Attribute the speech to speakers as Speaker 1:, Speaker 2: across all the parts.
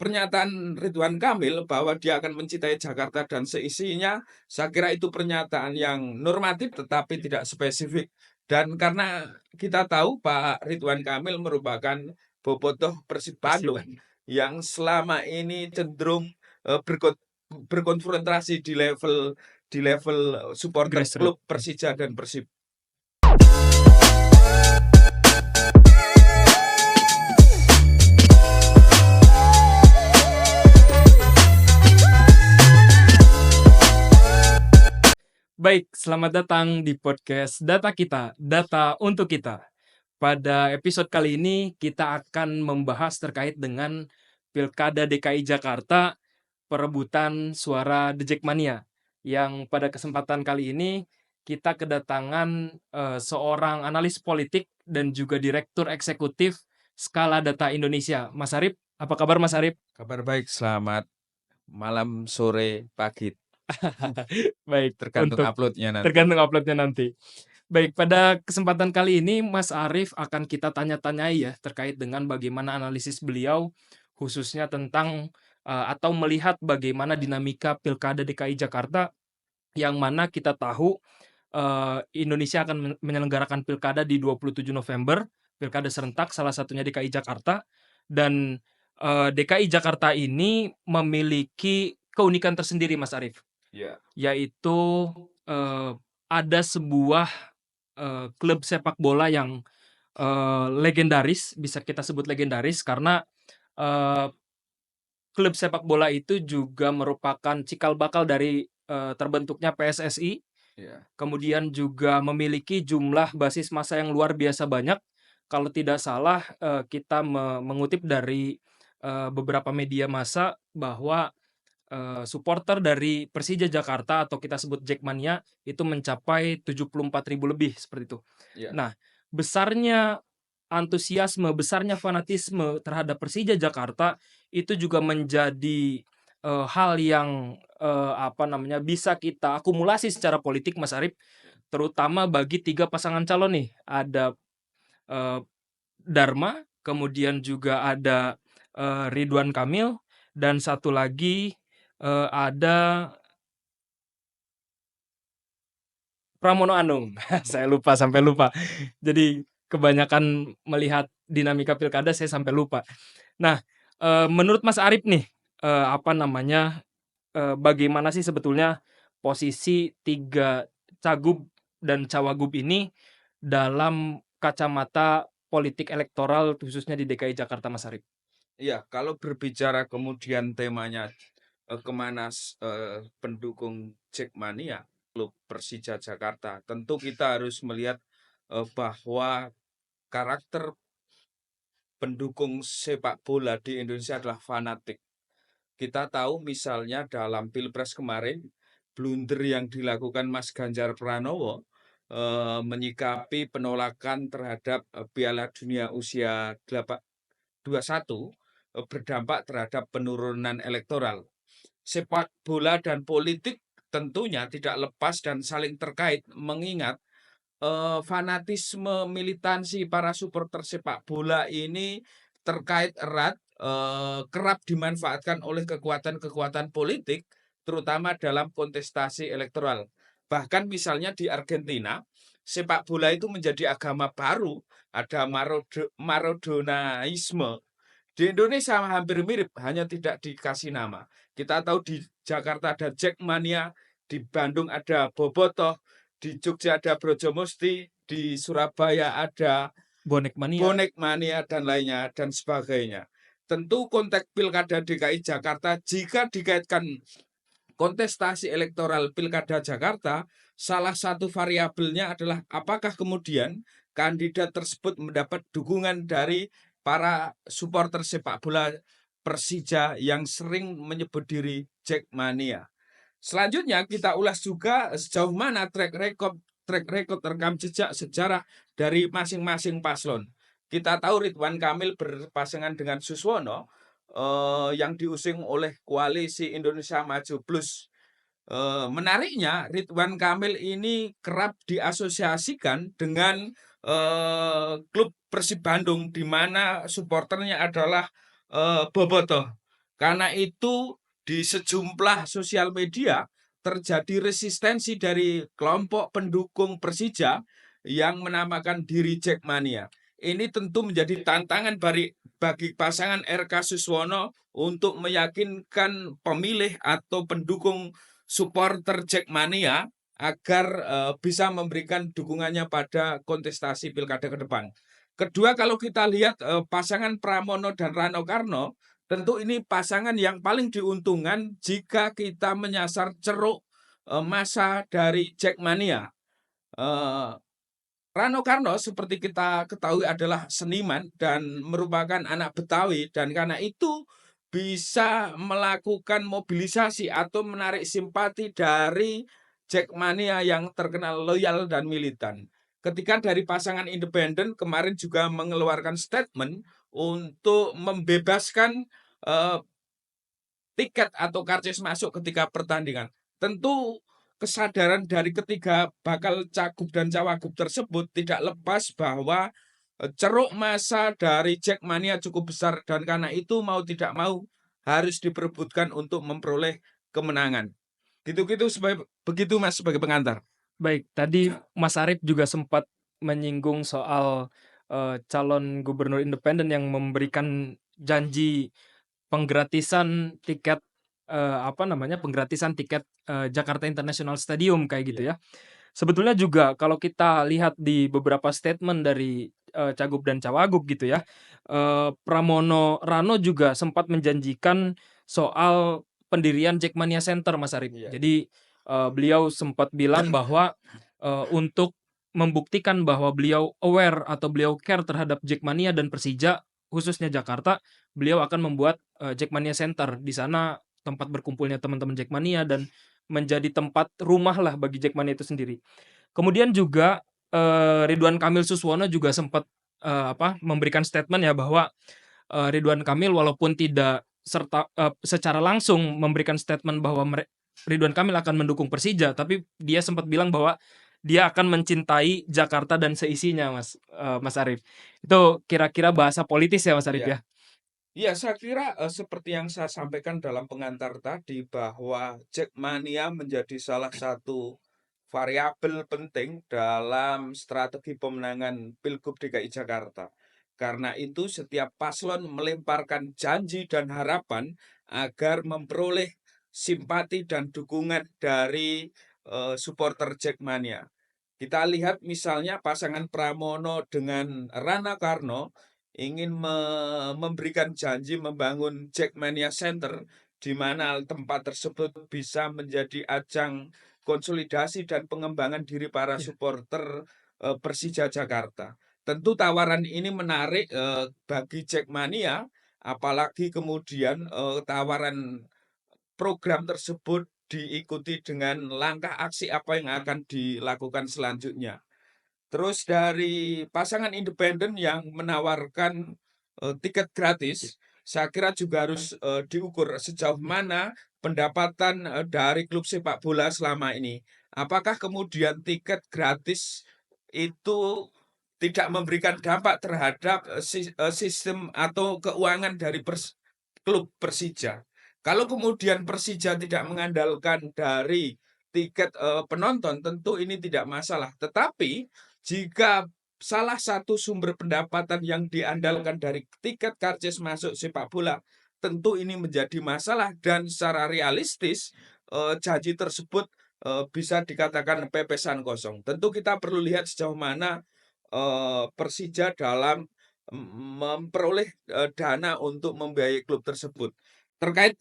Speaker 1: pernyataan Ridwan Kamil bahwa dia akan mencintai Jakarta dan seisinya, saya kira itu pernyataan yang normatif tetapi tidak spesifik. Dan karena kita tahu Pak Ridwan Kamil merupakan bobotoh Persib Bandung
Speaker 2: Persiban.
Speaker 1: yang selama ini cenderung berkonfrontasi di level supporter
Speaker 2: Grassroots.
Speaker 1: klub Persija dan Persib.
Speaker 2: Baik, selamat datang di podcast Data Kita, Data untuk Kita. Pada episode kali ini kita akan membahas terkait dengan Pilkada DKI Jakarta, perebutan suara The Jackmania. Yang pada kesempatan kali ini kita kedatangan seorang analis politik dan juga direktur eksekutif Skala Data Indonesia. Mas Arif, apa kabar Mas Arif?
Speaker 1: Kabar baik, selamat malam, sore, pagi.
Speaker 2: Baik,
Speaker 1: Tergantung uploadnya nanti.
Speaker 2: tergantung uploadnya nanti. Baik, pada kesempatan kali ini Mas Arif akan kita tanya-tanyai ya terkait dengan bagaimana analisis beliau khususnya tentang atau melihat bagaimana dinamika Pilkada DKI Jakarta yang mana kita tahu Indonesia akan menyelenggarakan Pilkada di 27 November, Pilkada serentak salah satunya DKI Jakarta, dan DKI Jakarta ini memiliki keunikan tersendiri Mas Arif.
Speaker 1: Ya.
Speaker 2: Yaitu ada sebuah klub sepak bola yang legendaris, bisa kita sebut legendaris karena klub sepak bola itu juga merupakan cikal bakal dari terbentuknya PSSI.
Speaker 1: Ya.
Speaker 2: Kemudian juga memiliki jumlah basis massa yang luar biasa banyak. Kalau tidak salah kita mengutip dari beberapa media massa bahwa supporter dari Persija Jakarta atau kita sebut Jackmania itu mencapai 74.000 lebih seperti itu.
Speaker 1: Ya.
Speaker 2: Nah, besarnya antusiasme, besarnya fanatisme terhadap Persija Jakarta itu juga menjadi hal yang bisa kita akumulasi secara politik Mas Arif, terutama bagi 3 pasangan calon nih. Ada Dharma, kemudian juga ada Ridwan Kamil, dan satu lagi ada Pramono Anung. Saya sampai lupa. Jadi kebanyakan melihat dinamika pilkada saya sampai lupa. Nah, menurut Mas Arif nih, bagaimana sih sebetulnya posisi 3 cagup dan cawagup ini dalam kacamata politik elektoral khususnya di DKI Jakarta, Mas Arif?
Speaker 1: Iya, kalau berbicara kemudian temanya kemana pendukung Jackmania, klub Persija Jakarta, tentu kita harus melihat bahwa karakter pendukung sepak bola di Indonesia adalah fanatik. Kita tahu misalnya dalam Pilpres kemarin, blunder yang dilakukan Mas Ganjar Pranowo menyikapi penolakan terhadap Piala Dunia usia 21 berdampak terhadap penurunan elektoral. Sepak bola dan politik tentunya tidak lepas dan saling terkait, mengingat fanatisme militansi para supporter sepak bola ini terkait erat, kerap dimanfaatkan oleh kekuatan-kekuatan politik, terutama dalam kontestasi elektoral. Bahkan misalnya di Argentina, sepak bola itu menjadi agama baru, ada Maradonaisme. Di Indonesia hampir mirip, hanya tidak dikasih nama. Kita tahu di Jakarta ada Jackmania, di Bandung ada Bobotoh, di Jogja ada Brojomusti, di Surabaya ada
Speaker 2: Bonek
Speaker 1: Mania dan lainnya dan sebagainya. Tentu konteks Pilkada DKI Jakarta jika dikaitkan kontestasi elektoral Pilkada Jakarta, salah satu variabelnya adalah apakah kemudian kandidat tersebut mendapat dukungan dari para supporter sepak bola Persija yang sering menyebut diri Jackmania. Selanjutnya kita ulas juga sejauh mana track record rekam jejak sejarah dari masing-masing paslon. Kita tahu Ridwan Kamil berpasangan dengan Suswono yang diusung oleh Koalisi Indonesia Maju Plus. Menariknya Ridwan Kamil ini kerap diasosiasikan dengan klub Persib Bandung di mana supporternya adalah Bobotoh. Karena itu di sejumlah sosial media terjadi resistensi dari kelompok pendukung Persija yang menamakan diri Jackmania. Ini tentu menjadi tantangan bagi pasangan RK Suswono untuk meyakinkan pemilih atau pendukung supporter Jackmania agar bisa memberikan dukungannya pada kontestasi pilkada ke depan. Kedua, kalau kita lihat pasangan Pramono dan Rano Karno, tentu ini pasangan yang paling diuntungkan jika kita menyasar ceruk massa dari Jackmania. Eh, Rano Karno seperti kita ketahui adalah seniman dan merupakan anak Betawi, dan karena itu bisa melakukan mobilisasi atau menarik simpati dari Jackmania yang terkenal loyal dan militan. Ketika dari pasangan independen kemarin juga mengeluarkan statement untuk membebaskan eh, tiket atau karcis masuk ketika pertandingan. Tentu kesadaran dari ketiga bakal cagup dan cawagup tersebut tidak lepas bahwa ceruk massa dari Jackmania cukup besar, dan karena itu mau tidak mau harus diperebutkan untuk memperoleh kemenangan. Gitu-gitu begitu Mas sebagai pengantar.
Speaker 2: Baik, tadi Mas Arief juga sempat menyinggung soal, calon gubernur independen yang memberikan janji penggratisan tiket, penggratisan tiket, Jakarta International Stadium kayak gitu
Speaker 1: Iya,
Speaker 2: ya. Sebetulnya juga kalau kita lihat di beberapa statement dari, cagup dan cawagup gitu ya, Pramono Rano juga sempat menjanjikan soal pendirian Jackmania Center, Mas Arief.
Speaker 1: iya,
Speaker 2: Jadi, beliau sempat bilang bahwa, untuk membuktikan bahwa beliau aware atau beliau care terhadap Jackmania dan Persija, khususnya Jakarta, beliau akan membuat, Jackmania Center. Di sana tempat berkumpulnya teman-teman Jackmania dan menjadi tempat rumah lah bagi Jackmania itu sendiri. Kemudian juga, Ridwan Kamil Suswono juga sempat, memberikan statement ya bahwa, Ridwan Kamil walaupun tidak secara langsung memberikan statement bahwa Ridwan Kamil akan mendukung Persija, tapi dia sempat bilang bahwa dia akan mencintai Jakarta dan seisinya, Mas Arief. Itu kira-kira bahasa politis ya, Mas Arief,
Speaker 1: iya.
Speaker 2: ya?
Speaker 1: Ya, saya kira seperti yang saya sampaikan dalam pengantar tadi bahwa Jackmania menjadi salah satu variabel penting dalam strategi pemenangan Pilgub DKI Jakarta. Karena itu setiap paslon melemparkan janji dan harapan agar memperoleh simpati dan dukungan dari supporter Jackmania. Kita lihat misalnya pasangan Pramono dengan Rana Karno ingin memberikan janji membangun Jackmania Center, di mana tempat tersebut bisa menjadi ajang konsolidasi dan pengembangan diri para
Speaker 2: Iya.
Speaker 1: supporter Persija Jakarta. Tentu tawaran ini menarik bagi Jackmania, apalagi kemudian tawaran program tersebut diikuti dengan langkah aksi apa yang akan dilakukan selanjutnya. Terus dari pasangan independen yang menawarkan tiket
Speaker 2: Iya.
Speaker 1: gratis, saya kira juga harus diukur sejauh mana pendapatan dari klub sepak bola selama ini. Apakah kemudian tiket gratis itu tidak memberikan dampak terhadap sistem atau keuangan dari klub Persija? Kalau kemudian Persija tidak mengandalkan dari tiket penonton, tentu ini tidak masalah. Tetapi jika salah satu sumber pendapatan yang diandalkan dari tiket karcis masuk sepak bola, tentu ini menjadi masalah, dan secara realistis janji tersebut bisa dikatakan pepesan kosong. Tentu kita perlu lihat sejauh mana Persija dalam memperoleh dana untuk membiayai klub tersebut. Terkait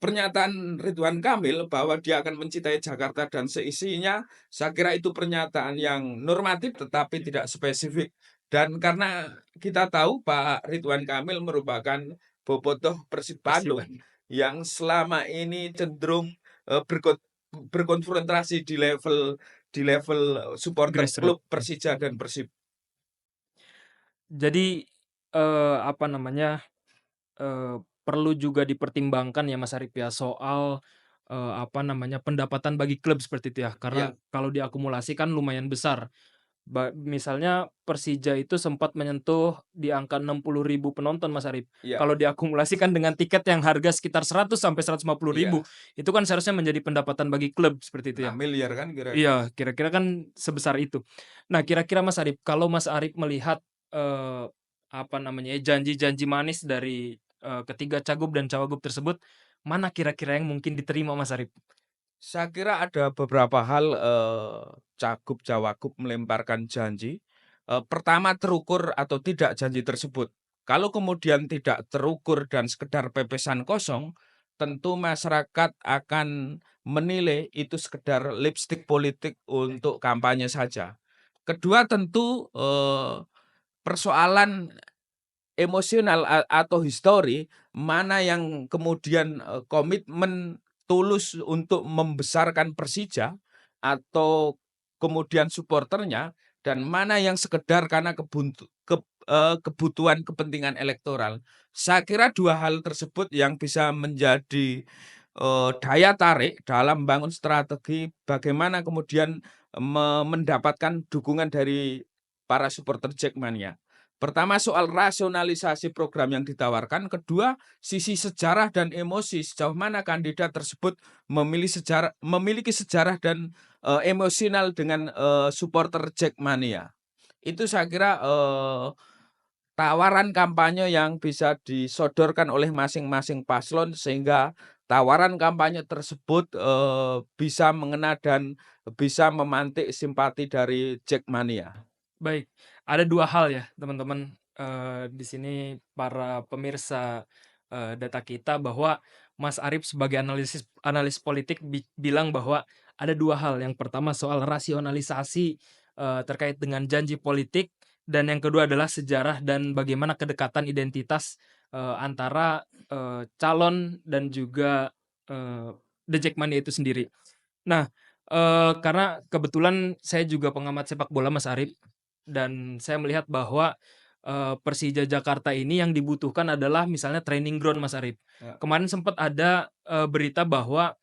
Speaker 1: pernyataan Ridwan Kamil bahwa dia akan mencintai Jakarta dan seisinya, saya kira itu pernyataan yang normatif tetapi tidak spesifik. Dan karena kita tahu Pak Ridwan Kamil merupakan bobotoh Persib Bandung
Speaker 2: Persiban.
Speaker 1: yang selama ini cenderung berkonfrontasi di level supporter
Speaker 2: Grassroot.
Speaker 1: klub Persija dan Persib.
Speaker 2: Jadi, apa namanya, perlu juga dipertimbangkan ya Mas Arief ya soal, pendapatan bagi klub seperti itu ya. Karena
Speaker 1: Ya,
Speaker 2: kalau diakumulasi kan lumayan besar. Misalnya Persija itu sempat menyentuh di angka 60.000 penonton, Mas Arif.
Speaker 1: Iya,
Speaker 2: Kalau diakumulasikan dengan tiket yang harga sekitar 100 sampai 150.000,
Speaker 1: iya,
Speaker 2: itu kan seharusnya menjadi pendapatan bagi klub seperti itu
Speaker 1: 6
Speaker 2: ya.
Speaker 1: miliar kan kira-kira.
Speaker 2: Iya, kira-kira kan sebesar itu. Nah, kira-kira Mas Arif, kalau Mas Arif melihat, eee, apa namanya ya, janji-janji manis dari, ketiga cagup dan cawagup tersebut, mana kira-kira yang mungkin diterima Mas Arif?
Speaker 1: Saya kira ada beberapa hal, cagup cawagup melemparkan janji. Pertama terukur atau tidak janji tersebut. Kalau kemudian tidak terukur dan sekedar pepesan kosong, tentu masyarakat akan menilai itu sekedar lipstik politik untuk kampanye saja. Kedua tentu, persoalan emosional atau histori, mana yang kemudian, komitmen tulus untuk membesarkan Persija atau kemudian supporternya, dan mana yang sekedar karena kebutuhan kepentingan elektoral. Saya kira 2 hal tersebut yang bisa menjadi, daya tarik dalam membangun strategi bagaimana kemudian mendapatkan dukungan dari para supporter Jackmania. Pertama soal rasionalisasi program yang ditawarkan, kedua sisi sejarah dan emosi sejauh mana kandidat tersebut memiliki sejarah dan, emosional dengan, supporter Jackmania. Itu saya kira, tawaran kampanye yang bisa disodorkan oleh masing-masing paslon sehingga tawaran kampanye tersebut, bisa mengena dan bisa memantik simpati dari Jackmania.
Speaker 2: Baik, ada 2 hal ya teman-teman, di sini para pemirsa, data kita bahwa Mas Arif sebagai analis politik bilang bahwa ada 2 hal, yang pertama soal rasionalisasi, terkait dengan janji politik, dan yang kedua adalah sejarah dan bagaimana kedekatan identitas, antara, calon dan juga, The Jackmania itu sendiri. Nah, karena kebetulan saya juga pengamat sepak bola Mas Arif, dan saya melihat bahwa, Persija Jakarta ini yang dibutuhkan adalah misalnya training ground Mas Arif.
Speaker 1: Ya.
Speaker 2: Kemarin sempat ada, berita bahwa,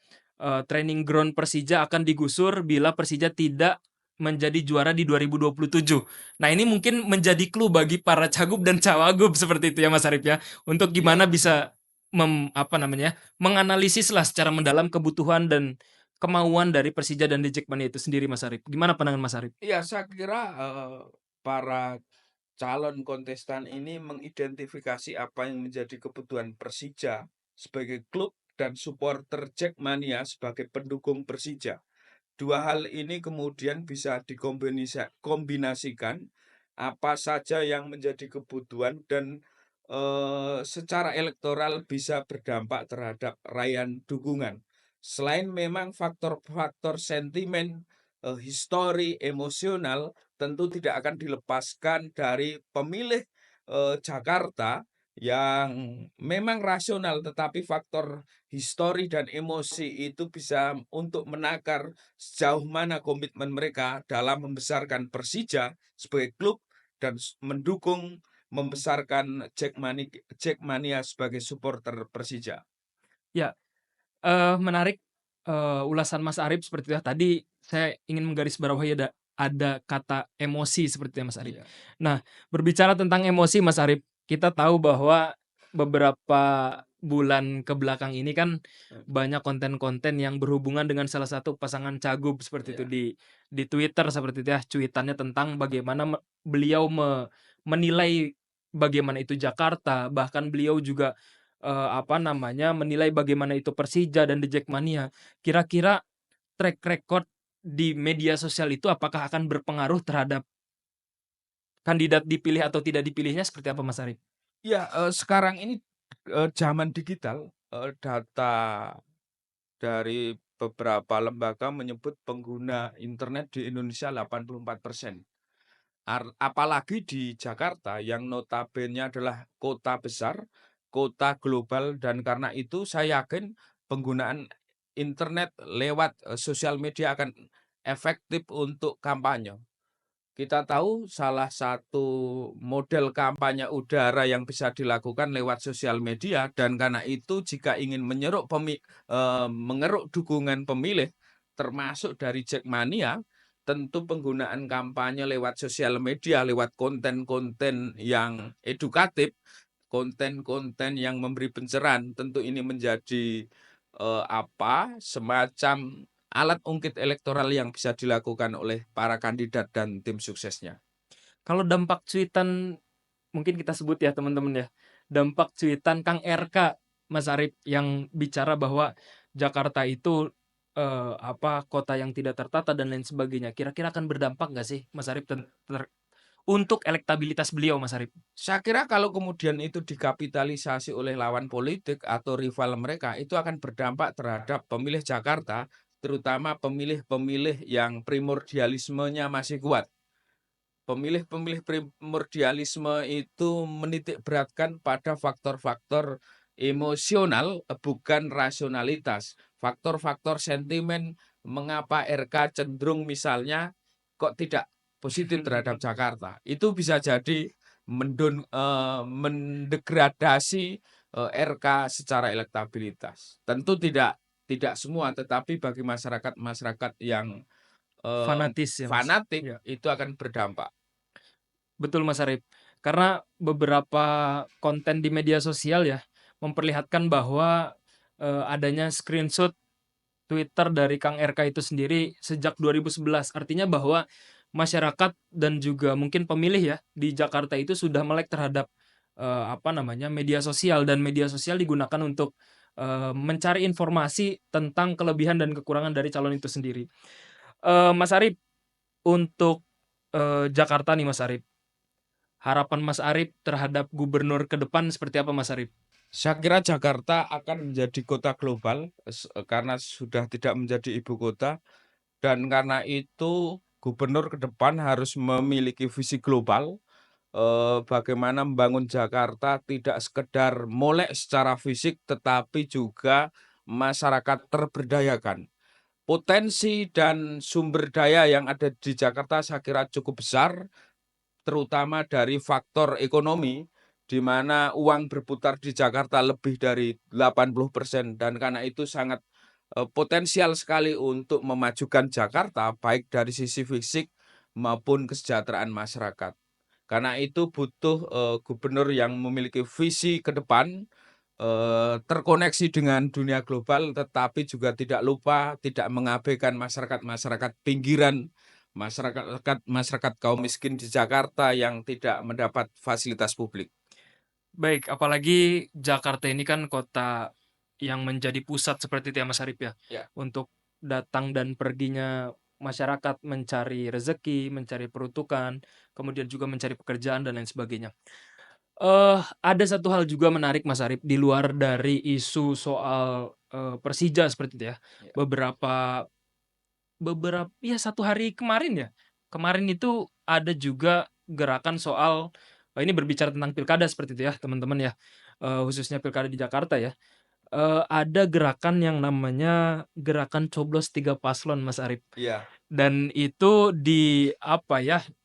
Speaker 2: training ground Persija akan digusur bila Persija tidak menjadi juara di 2027. Nah, ini mungkin menjadi clue bagi para cagup dan cawagup seperti itu ya Mas Arif ya, untuk
Speaker 1: Iya.
Speaker 2: gimana bisa apa namanya, menganalisislah secara mendalam kebutuhan dan kemauan dari Persija dan The Jackmania itu sendiri Mas Arif. Gimana pandangan Mas Arif?
Speaker 1: Iya, saya kira, para calon kontestan ini mengidentifikasi apa yang menjadi kebutuhan Persija sebagai klub dan supporter Jackmania sebagai pendukung Persija. Dua hal ini kemudian bisa kombinasikan apa saja yang menjadi kebutuhan dan, secara elektoral bisa berdampak terhadap raihan dukungan. Selain memang faktor-faktor sentimen, histori, emosional, tentu tidak akan dilepaskan dari pemilih, Jakarta yang memang rasional, tetapi faktor histori dan emosi itu bisa untuk menakar sejauh mana komitmen mereka dalam membesarkan Persija sebagai klub dan mendukung membesarkan Jackmania sebagai supporter Persija.
Speaker 2: Ya, menarik, ulasan Mas Arif seperti itu ya. Tadi saya ingin menggarisbawahi ada kata emosi seperti itu ya Mas Arif.
Speaker 1: Iya.
Speaker 2: Nah, berbicara tentang emosi Mas Arif, kita tahu bahwa beberapa bulan ke belakang ini kan banyak konten-konten yang berhubungan dengan salah satu pasangan cagup seperti itu
Speaker 1: Iya.
Speaker 2: di Twitter seperti itu ya, cuitannya tentang bagaimana beliau menilai bagaimana itu Jakarta, bahkan beliau juga, apa namanya, menilai bagaimana itu Persija dan The Jackmania. Kira-kira track record di media sosial itu apakah akan berpengaruh terhadap kandidat dipilih atau tidak dipilihnya seperti apa Mas Arif?
Speaker 1: Iya, sekarang ini, zaman digital, data dari beberapa lembaga menyebut pengguna internet di Indonesia 84%. Apalagi di Jakarta yang notabene adalah kota besar, kota global, dan karena itu saya yakin penggunaan internet lewat, sosial media akan efektif untuk kampanye. Kita tahu salah satu model kampanye udara yang bisa dilakukan lewat sosial media, dan karena itu jika ingin mengeruk dukungan pemilih termasuk dari Jackmania, tentu penggunaan kampanye lewat sosial media, lewat konten-konten yang edukatif, konten-konten yang memberi pencerahan, tentu ini menjadi semacam alat ungkit elektoral yang bisa dilakukan oleh para kandidat dan tim suksesnya.
Speaker 2: Kalau dampak cuitan mungkin kita sebut ya teman-teman ya, dampak cuitan Kang RK, Mas Arif, yang bicara bahwa Jakarta itu kota yang tidak tertata dan lain sebagainya. Kira-kira akan berdampak nggak sih, Mas Arif, untuk elektabilitas beliau, Mas Arif?
Speaker 1: Saya kira kalau kemudian itu dikapitalisasi oleh lawan politik atau rival mereka, itu akan berdampak terhadap pemilih Jakarta, terutama pemilih-pemilih yang primordialismenya masih kuat. Pemilih-pemilih primordialisme itu menitik beratkan pada faktor-faktor emosional, bukan rasionalitas. Faktor-faktor sentimen mengapa RK cenderung misalnya kok tidak positif terhadap Jakarta. Itu bisa jadi mendegradasi RK secara elektabilitas. Tentu tidak semua, tetapi bagi masyarakat yang
Speaker 2: Fanatis ya, Mas?
Speaker 1: fanatik
Speaker 2: Ya.
Speaker 1: itu akan berdampak.
Speaker 2: Betul, Mas Arif. Karena beberapa konten di media sosial ya, memperlihatkan bahwa adanya screenshot Twitter dari Kang RK itu sendiri sejak 2011. Artinya bahwa masyarakat dan juga mungkin pemilih ya di Jakarta itu sudah melek terhadap media sosial, dan media sosial digunakan untuk mencari informasi tentang kelebihan dan kekurangan dari calon itu sendiri. Mas Arif, untuk Jakarta nih Mas Arif, harapan Mas Arif terhadap gubernur ke depan seperti apa, Mas Arif?
Speaker 1: Saya kira Jakarta akan menjadi kota global karena sudah tidak menjadi ibu kota, dan karena itu gubernur ke depan harus memiliki visi global, bagaimana membangun Jakarta tidak sekedar molek secara fisik tetapi juga masyarakat terberdayakan. Potensi dan sumber daya yang ada di Jakarta saya kira cukup besar, terutama dari faktor ekonomi, di mana uang berputar di Jakarta lebih dari 80%, dan karena itu sangat potensial sekali untuk memajukan Jakarta baik dari sisi fisik maupun kesejahteraan masyarakat. Karena itu butuh gubernur yang memiliki visi ke depan, terkoneksi dengan dunia global, tetapi juga tidak lupa tidak mengabaikan masyarakat-masyarakat pinggiran, masyarakat kaum miskin di Jakarta yang tidak mendapat fasilitas publik.
Speaker 2: Baik, apalagi Jakarta ini kan kota yang menjadi pusat seperti itu ya Mas Arif ya,
Speaker 1: Ya.
Speaker 2: untuk datang dan perginya masyarakat mencari rezeki, mencari peruntukan, kemudian juga mencari pekerjaan dan lain sebagainya. Ada satu hal juga menarik Mas Arif, di luar dari isu soal Persija seperti itu ya.
Speaker 1: Ya.
Speaker 2: Beberapa beberapa ya 1 hari kemarin ya, kemarin itu ada juga gerakan soal ini berbicara tentang pilkada seperti itu ya teman-teman ya, khususnya pilkada di Jakarta ya. Ada gerakan yang namanya gerakan coblos 3 paslon, Mas Arif.
Speaker 1: Iya.
Speaker 2: Dan itu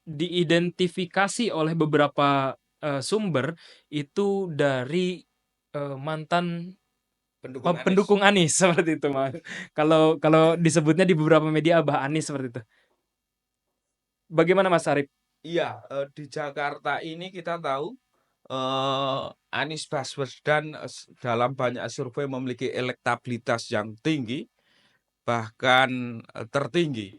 Speaker 2: diidentifikasi oleh beberapa sumber itu dari mantan
Speaker 1: Pendukung Anies.
Speaker 2: pendukung Anies seperti itu, Mas. Kalau kalau disebutnya di beberapa media Abah Anies seperti itu. Bagaimana Mas Arif?
Speaker 1: Iya, di Jakarta ini kita tahu Anies Baswedan dalam banyak survei memiliki elektabilitas yang tinggi, bahkan tertinggi.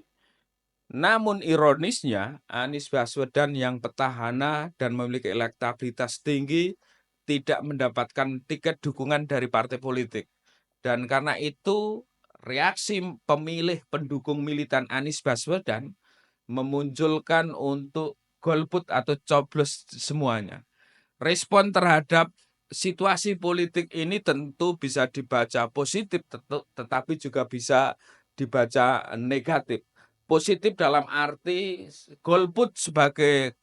Speaker 1: Namun ironisnya, Anies Baswedan yang petahana dan memiliki elektabilitas tinggi tidak mendapatkan tiket dukungan dari partai politik. Dan karena itu reaksi pemilih pendukung militan Anies Baswedan memunculkan untuk golput atau coblos semuanya. Respon terhadap situasi politik ini tentu bisa dibaca positif, tetapi juga bisa dibaca negatif. Positif dalam arti golput sebagai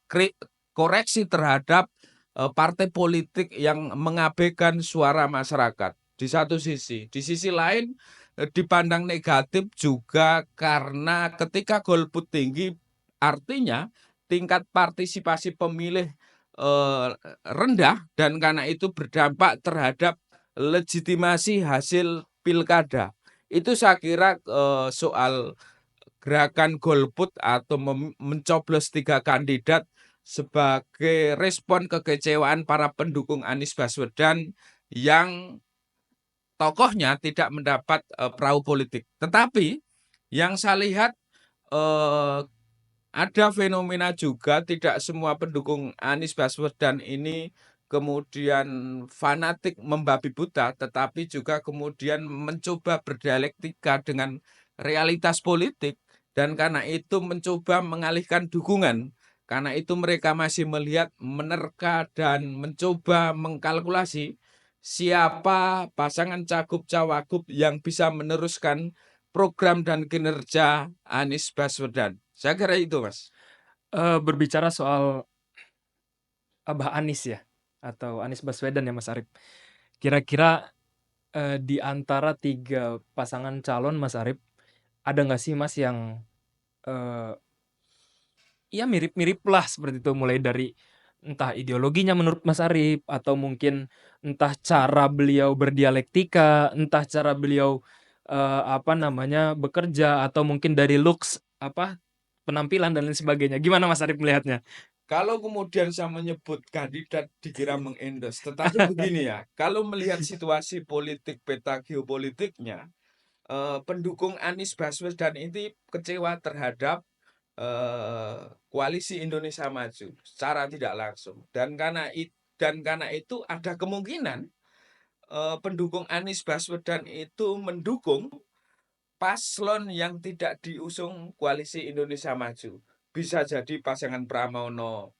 Speaker 1: koreksi terhadap partai politik yang mengabaikan suara masyarakat. Di satu sisi, di sisi lain dipandang negatif juga karena ketika golput tinggi, artinya tingkat partisipasi pemilih rendah, dan karena itu berdampak terhadap legitimasi hasil pilkada. Itu saya kira soal gerakan golput atau mencoblos 3 kandidat sebagai respon kekecewaan para pendukung Anies Baswedan yang tokohnya tidak mendapat perahu politik. Tetapi yang saya lihat eh, ada fenomena juga tidak semua pendukung Anies Baswedan ini kemudian fanatik membabi buta, tetapi juga kemudian mencoba berdialektika dengan realitas politik dan karena itu mencoba mengalihkan dukungan. Karena itu mereka masih melihat, menerka dan mencoba mengkalkulasi siapa pasangan cagup-cawagup yang bisa meneruskan program dan kinerja Anies Baswedan. Saya kira itu, Mas.
Speaker 2: Berbicara soal Abah Anies ya, atau Anies Baswedan ya Mas Arif. Kira-kira, di antara 3 pasangan calon Mas Arif, ada nggak sih Mas yang, eee, ya mirip-mirip lah seperti itu, mulai dari entah ideologinya menurut Mas Arif, atau mungkin entah cara beliau berdialektika, entah cara beliau, apa namanya, bekerja, atau mungkin dari looks, penampilan dan lain sebagainya. Gimana Mas Arif melihatnya?
Speaker 1: Kalau kemudian saya menyebut kandidat dikira mengendorse, tetapi begini ya, kalau melihat situasi politik peta geopolitiknya, pendukung Anies Baswedan ini kecewa terhadap koalisi Indonesia Maju secara tidak langsung dan karena itu ada kemungkinan pendukung Anies Baswedan itu mendukung paslon yang tidak diusung koalisi Indonesia Maju. Bisa jadi pasangan Pramono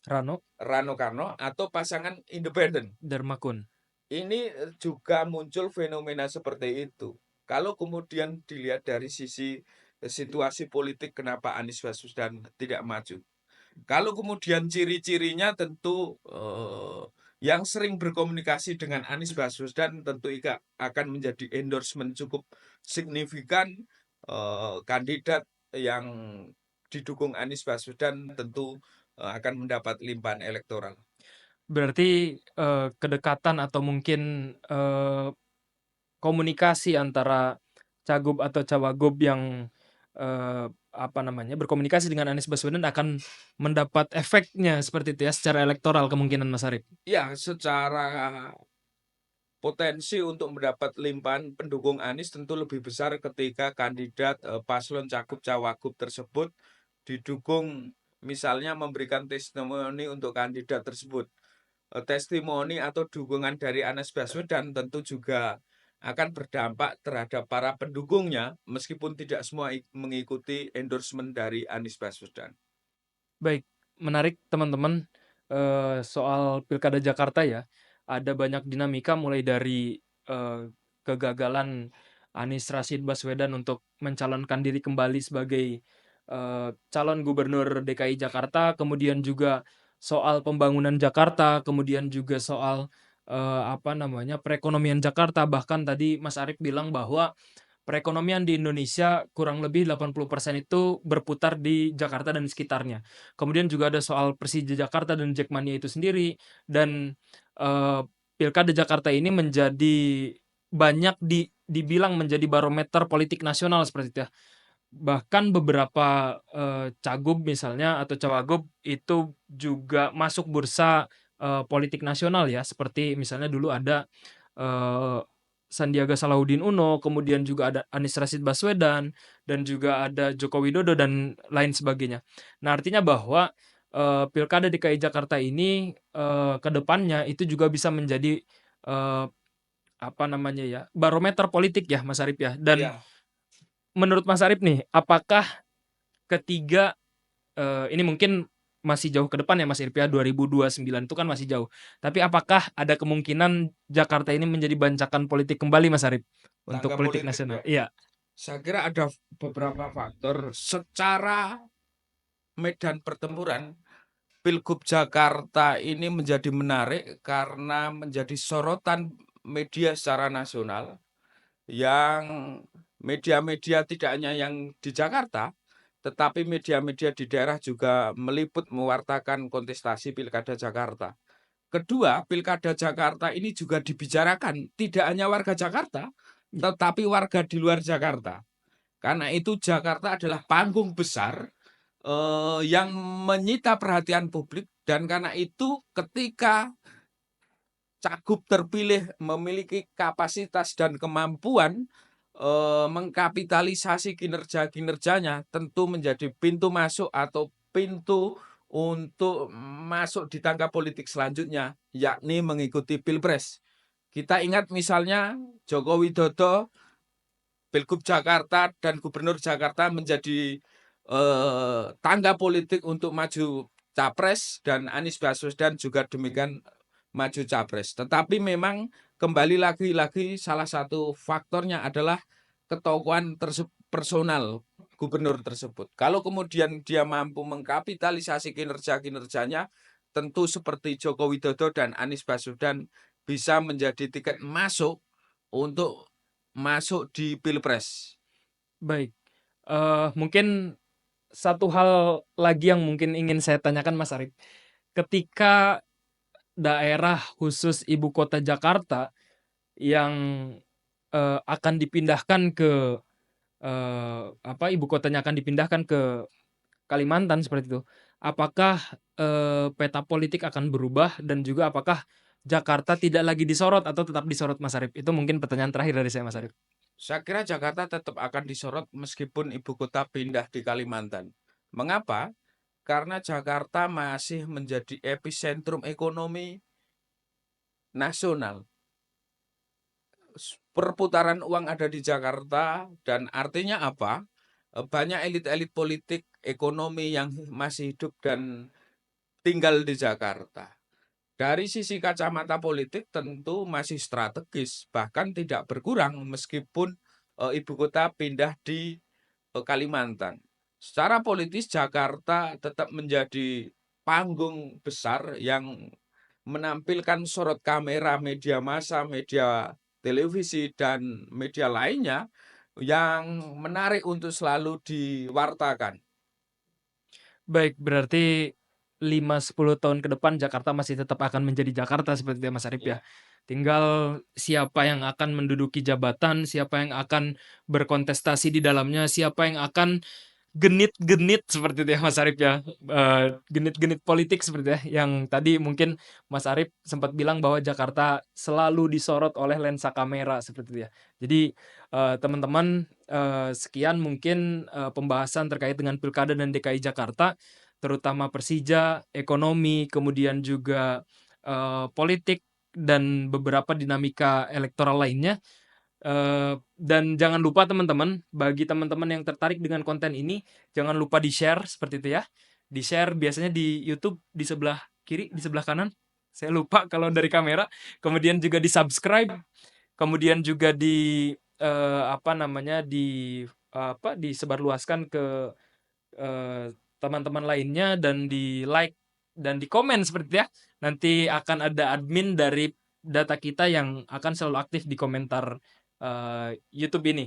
Speaker 2: Rano
Speaker 1: Rano Karno atau pasangan independen.
Speaker 2: Darmakun.
Speaker 1: Ini juga muncul fenomena seperti itu. Kalau kemudian dilihat dari sisi situasi politik kenapa Anies Baswedan tidak maju. Kalau kemudian ciri-cirinya tentu yang sering berkomunikasi dengan Anies Baswedan tentu akan menjadi endorsement cukup signifikan kandidat yang didukung Anies Baswedan tentu akan mendapat limpahan elektoral.
Speaker 2: Berarti, kedekatan atau mungkin, komunikasi antara cagup atau cawagup yang, apa namanya, berkomunikasi dengan Anies Baswedan akan mendapat efeknya seperti itu ya, secara elektoral kemungkinan Mas Arif?
Speaker 1: Ya, secara potensi untuk mendapat limpahan pendukung Anies tentu lebih besar ketika kandidat paslon cagup-cawagup tersebut didukung misalnya memberikan testimoni untuk kandidat tersebut. Testimoni atau dukungan dari Anies Baswedan tentu juga akan berdampak terhadap para pendukungnya meskipun tidak semua mengikuti endorsement dari Anies Baswedan.
Speaker 2: Baik, menarik teman-teman, soal Pilkada Jakarta ya. Ada banyak dinamika mulai dari, kegagalan Anies Rashid Baswedan untuk mencalonkan diri kembali sebagai, calon gubernur DKI Jakarta, kemudian juga soal pembangunan Jakarta, kemudian juga soal, apa namanya, perekonomian Jakarta. Bahkan tadi Mas Arif bilang bahwa perekonomian di Indonesia kurang lebih 80% itu berputar di Jakarta dan sekitarnya. Kemudian juga ada soal Persija Jakarta dan Jackmania itu sendiri dan, eee, Pilkada Jakarta ini menjadi banyak dibilang menjadi barometer politik nasional seperti itu ya. Bahkan beberapa, cagup misalnya atau cawagup itu juga masuk bursa, politik nasional ya, seperti misalnya dulu ada, eee, Sandiaga Salahuddin Uno, kemudian juga ada Anies Rashid Baswedan, dan juga ada Joko Widodo dan lain sebagainya. Nah, artinya bahwa, Pilkada DKI Jakarta ini, ke depannya itu juga bisa menjadi, eee, apa namanya ya, barometer politik ya, Mas Arif ya. Dan
Speaker 1: Ya,
Speaker 2: menurut Mas Arif nih, apakah ketiga, ini mungkin masih jauh ke depan ya Mas Irip ya, 2029 itu kan masih jauh. Tapi apakah ada kemungkinan Jakarta ini menjadi bancakan politik kembali Mas Arif, untuk
Speaker 1: tangga
Speaker 2: politik
Speaker 1: politik
Speaker 2: nasional?
Speaker 1: ya.
Speaker 2: Iya,
Speaker 1: Saya kira ada beberapa faktor secara medan pertempuran Pilgub Jakarta ini menjadi menarik karena menjadi sorotan media secara nasional yang media-media tidak hanya yang di Jakarta, tetapi media-media di daerah juga meliput mewartakan kontestasi Pilkada Jakarta. Kedua, Pilkada Jakarta ini juga dibicarakan tidak hanya warga Jakarta, tetapi warga di luar Jakarta. Karena itu Jakarta adalah panggung besar yang menyita perhatian publik, dan karena itu ketika cagup terpilih memiliki kapasitas dan kemampuan mengkapitalisasi kinerja-kinerjanya, tentu menjadi pintu masuk atau pintu untuk masuk di tangga politik selanjutnya, yakni mengikuti Pilpres. Kita ingat misalnya Joko Widodo, Pilgub Jakarta dan Gubernur Jakarta menjadi tangga politik untuk maju capres, dan Anies Baswedan juga demikian maju capres. Tetapi memang kembali lagi salah satu faktornya adalah ketokohan personal gubernur tersebut. Kalau kemudian dia mampu mengkapitalisasi kinerja-kinerjanya, tentu seperti Joko Widodo dan Anies Baswedan bisa menjadi tiket masuk untuk masuk di Pilpres.
Speaker 2: Baik, mungkin satu hal lagi yang mungkin ingin saya tanyakan Mas Arif. Ketika daerah khusus ibu kota Jakarta yang, akan dipindahkan ke, ibu kotanya akan dipindahkan ke Kalimantan seperti itu. Apakah, peta politik akan berubah dan juga apakah Jakarta tidak lagi disorot atau tetap disorot Mas Arif? Itu mungkin pertanyaan terakhir dari saya Mas Arif.
Speaker 1: Saya kira Jakarta tetap akan disorot meskipun ibu kota pindah di Kalimantan. Mengapa? Karena Jakarta masih menjadi epicentrum ekonomi nasional. Perputaran uang ada di Jakarta, dan artinya apa? Banyak elit-elit politik ekonomi yang masih hidup dan tinggal di Jakarta. Dari sisi kacamata politik tentu masih strategis, bahkan tidak berkurang meskipun ibu kota pindah di Kalimantan. Secara politis Jakarta tetap menjadi panggung besar yang menampilkan sorot kamera media massa, media televisi, dan media lainnya yang menarik untuk selalu diwartakan.
Speaker 2: Baik, berarti 5-10 tahun ke depan Jakarta masih tetap akan menjadi Jakarta seperti itu ya Mas Arif ya.
Speaker 1: Ya.
Speaker 2: Tinggal siapa yang akan menduduki jabatan, siapa yang akan berkontestasi di dalamnya, siapa yang akan genit-genit seperti itu ya Mas Arif ya, genit-genit politik seperti itu ya, yang tadi mungkin Mas Arif sempat bilang bahwa Jakarta selalu disorot oleh lensa kamera seperti itu ya. Jadi, teman-teman, sekian mungkin, pembahasan terkait dengan Pilkada dan DKI Jakarta, terutama Persija, ekonomi, kemudian juga, politik dan beberapa dinamika elektoral lainnya. Dan jangan lupa teman-teman, bagi teman-teman yang tertarik dengan konten ini, jangan lupa di-share seperti itu ya. Di-share biasanya di YouTube di sebelah kiri, di sebelah kanan, saya lupa kalau dari kamera. Kemudian juga di-subscribe, kemudian juga disebarluaskan ke, teman-teman lainnya dan di-like dan di-komen seperti itu ya. Nanti akan ada admin dari data kita yang akan selalu aktif di komentar YouTube ini.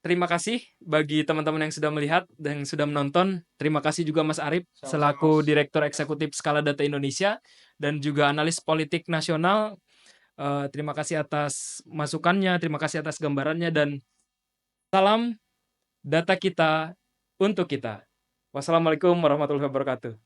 Speaker 2: Terima kasih bagi teman-teman yang sudah melihat dan sudah menonton. Terima kasih juga Mas Arif selaku Direktur Eksekutif Skala Data Indonesia dan juga analis politik nasional. Terima kasih atas masukannya, terima kasih atas gambarannya, dan salam data kita untuk kita. Wassalamualaikum warahmatullahi wabarakatuh.